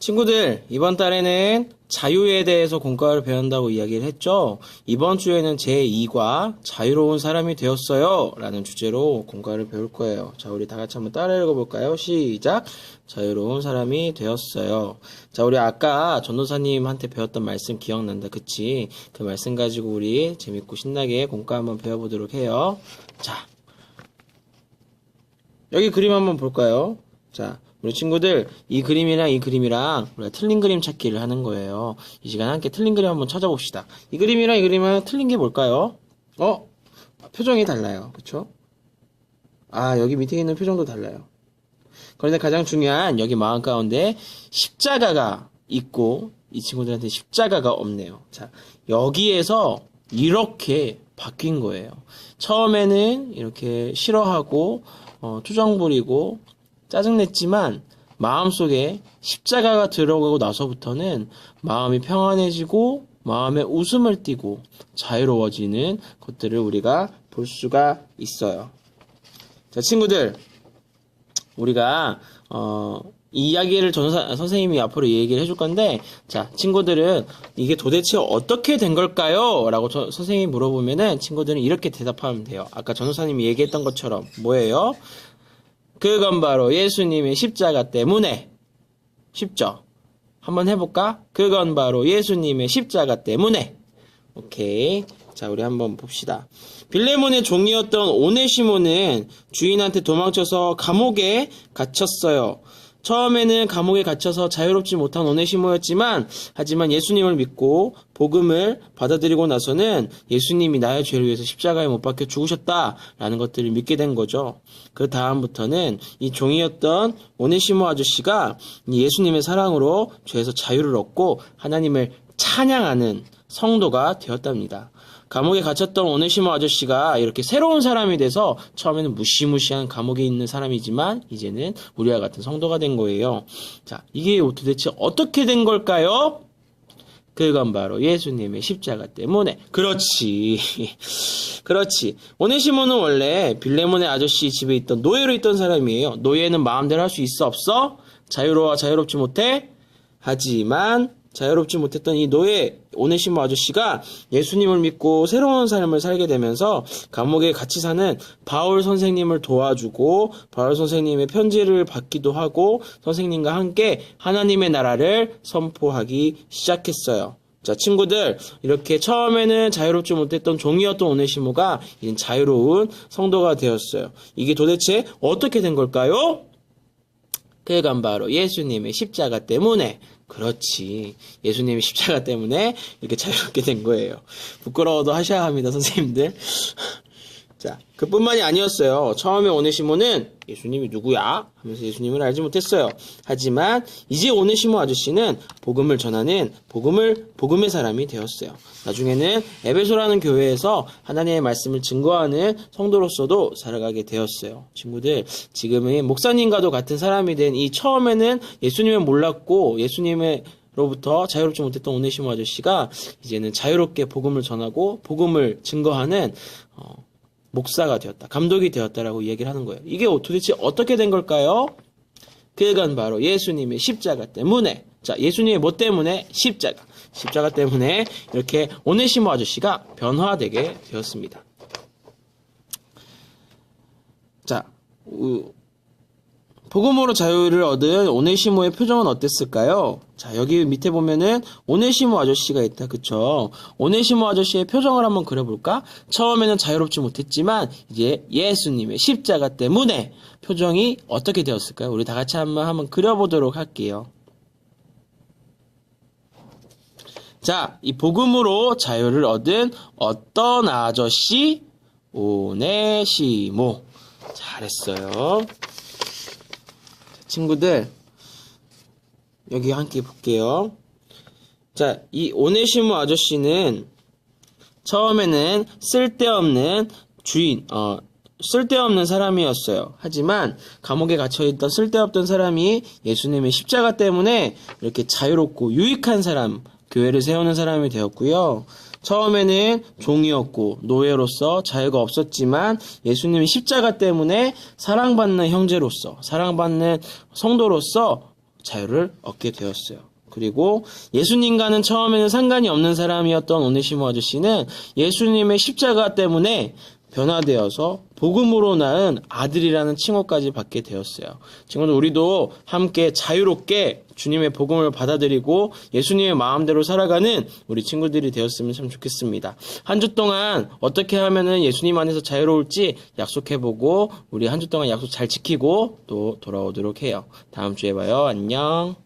친구들, 이번 달에는 자유에 대해서 공과를 배운다고 이야기를 했죠? 이번 주에는 제2과 자유로운 사람이 되었어요 라는 주제로 공과를 배울 거예요. 자, 우리 다 같이 한번 따라 읽어볼까요? 시작! 자유로운 사람이 되었어요. 자, 우리 아까 전도사님한테 배웠던 말씀 기억난다, 그치? 그 말씀 가지고 우리 재밌고 신나게 공과 한번 배워보도록 해요. 자, 여기 그림 한번 볼까요? 자, 우리 친구들 이 그림이랑 우리가 틀린 그림 찾기를 하는 거예요. 이 시간 함께 틀린 그림 한번 찾아봅시다. 이 그림이랑 이 그림은 틀린 게 뭘까요? 표정이 달라요. 그쵸? 아, 여기 밑에 있는 표정도 달라요. 그런데 가장 중요한 여기 마음 가운데 십자가가 있고 이 친구들한테 십자가가 없네요. 자, 여기에서 이렇게 바뀐 거예요. 처음에는 이렇게 싫어하고 투정 부리고 짜증냈지만 마음속에 십자가가 들어가고 나서부터는 마음이 평안해지고 마음에 웃음을 띠고 자유로워지는 것들을 우리가 볼 수가 있어요. 자, 친구들, 우리가 이 이야기를 선생님이 앞으로 얘기를 해줄 건데, 자, 친구들은 이게 도대체 어떻게 된 걸까요? 라고 선생님이 물어보면은 친구들은 이렇게 대답하면 돼요. 아까 전도사님이 얘기했던 것처럼 뭐예요? 그건 바로 예수님의 십자가 때문에. 쉽죠? 한번 해볼까? 그건 바로 예수님의 십자가 때문에. 오케이. 자, 우리 한번 봅시다. 빌레몬의 종이었던 오네시모는 주인한테 도망쳐서 감옥에 갇혔어요. 처음에는 감옥에 갇혀서 자유롭지 못한 오네시모였지만, 하지만 예수님을 믿고 복음을 받아들이고 나서는 예수님이 나의 죄를 위해서 십자가에 못 박혀 죽으셨다라는 것들을 믿게 된 거죠. 그 다음부터는 이 종이었던 오네시모 아저씨가 예수님의 사랑으로 죄에서 자유를 얻고 하나님을 찬양하는 성도가 되었답니다. 감옥에 갇혔던 오네시모 아저씨가 이렇게 새로운 사람이 돼서 처음에는 무시무시한 감옥에 있는 사람이지만 이제는 우리와 같은 성도가 된 거예요. 자, 이게 도대체 어떻게 된 걸까요? 그건 바로 예수님의 십자가 때문에. 그렇지. 그렇지. 오네시모는 원래 빌레몬의 아저씨 집에 있던 노예로 있던 사람이에요. 노예는 마음대로 할 수 있어 없어? 자유롭지 못해? 하지만 자유롭지 못했던 이 노예 오네시모 아저씨가 예수님을 믿고 새로운 삶을 살게 되면서 감옥에 같이 사는 바울 선생님을 도와주고 바울 선생님의 편지를 받기도 하고 선생님과 함께 하나님의 나라를 선포하기 시작했어요. 자, 친구들, 이렇게 처음에는 자유롭지 못했던 종이었던 오네시모가 이제 자유로운 성도가 되었어요. 이게 도대체 어떻게 된 걸까요? 그건 바로 예수님의 십자가 때문에. 그렇지. 예수님의 십자가 때문에 이렇게 자유롭게 된 거예요. 부끄러워도 하셔야 합니다, 선생님들. 자, 그뿐만이 아니었어요. 처음에 오네시모는 예수님이 누구야? 하면서 예수님을 알지 못했어요. 하지만 이제 오네시모 아저씨는 복음을 전하는 복음의 사람이 되었어요. 나중에는 에베소라는 교회에서 하나님의 말씀을 증거하는 성도로서도 살아가게 되었어요. 친구들, 지금은 목사님과도 같은 사람이 된 이 처음에는 예수님을 몰랐고 예수님으로부터 자유롭지 못했던 오네시모 아저씨가 이제는 자유롭게 복음을 전하고 복음을 증거하는 목사가 되었다, 감독이 되었다라고 이야기를 하는 거예요. 이게 도대체 어떻게 된 걸까요? 그건 바로 예수님의 십자가 때문에. 자, 예수님의 뭐 때문에? 십자가 때문에 이렇게 오네시모 아저씨가 변화되게 되었습니다. 자, 복음으로 자유를 얻은 오네시모의 표정은 어땠을까요? 자, 여기 밑에 보면은 오네시모 아저씨가 있다. 그쵸? 오네시모 아저씨의 표정을 한번 그려볼까? 처음에는 자유롭지 못했지만 이제 예수님의 십자가 때문에 표정이 어떻게 되었을까요? 우리 다 같이 한번 그려보도록 할게요. 자, 이 복음으로 자유를 얻은 어떤 아저씨? 오네시모. 잘했어요. 친구들, 여기 함께 볼게요. 자, 이 오네시모 아저씨는 처음에는 쓸데없는 쓸데없는 사람이었어요. 하지만 감옥에 갇혀있던 쓸데없던 사람이 예수님의 십자가 때문에 이렇게 자유롭고 유익한 사람, 교회를 세우는 사람이 되었고요. 처음에는 종이었고 노예로서 자유가 없었지만 예수님의 십자가 때문에 사랑받는 형제로서, 사랑받는 성도로서 자유를 얻게 되었어요. 그리고 예수님과는 처음에는 상관이 없는 사람이었던 오네시모 아저씨는 예수님의 십자가 때문에 변화되어서 복음으로 낳은 아들이라는 칭호까지 받게 되었어요. 친구들, 우리도 함께 자유롭게 주님의 복음을 받아들이고 예수님의 마음대로 살아가는 우리 친구들이 되었으면 참 좋겠습니다. 한 주 동안 어떻게 하면은 예수님 안에서 자유로울지 약속해보고 우리 한 주 동안 약속 잘 지키고 또 돌아오도록 해요. 다음 주에 봐요. 안녕.